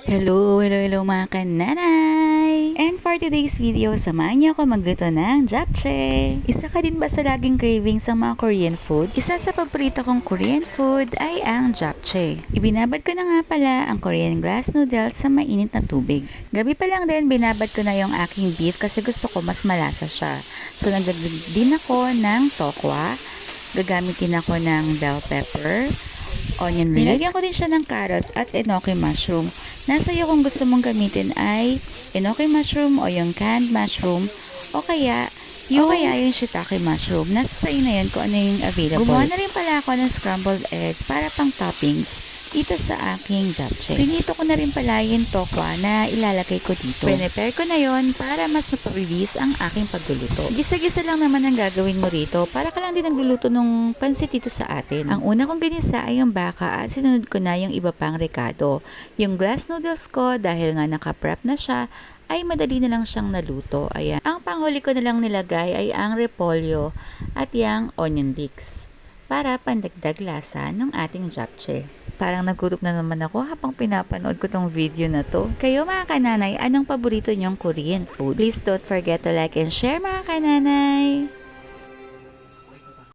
Hello mga kananay! And for today's video, samahan niyo ako magluto ng japchae. Isa ka din ba sa laging cravings sa mga Korean food? Isa sa paborito kong Korean food ay ang japchae. Ibinabad ko na nga pala ang Korean glass noodles sa mainit na tubig. Gabi pa lang din, binabad ko na yung aking beef kasi gusto ko mas malasa siya. So nagdagdag din ako ng tokwa. Gagamitin ako ng bell pepper, onion leeks. Nilagyan ko din siya ng carrots at enoki mushroom. Nasa iyo kung gusto mong gamitin ay enoki mushroom o yung canned mushroom o kaya yung shiitake mushroom. Nasa sa iyo na yun kung ano yung available. Gumawa na rin pala ako ng scrambled egg para pang toppings dito sa aking japchae. Pinito ko na rin pala yung tokwa na ilalagay ko dito. Prepare ko na yon para mas mapabilis ang aking pagluluto. Gisa-gisa lang naman ang gagawin mo rito para ka lang din nagluluto ng pansit dito sa atin. Ang una kong ginisa ay yung baka at sinunod ko na yung iba pang rekado. Yung glass noodles ko dahil nga nakaprep na siya ay madali na lang siyang naluto. Ayan. Ang panghuli ko na lang nilagay ay ang repolyo at yung onion leeks para pandagdag lasa ng ating japchae. Parang nagutom na naman ako habang pinapanood ko tong video na to. Kayo mga kananay, anong paborito nyong Korean food? Please don't forget to like and share mga kananay!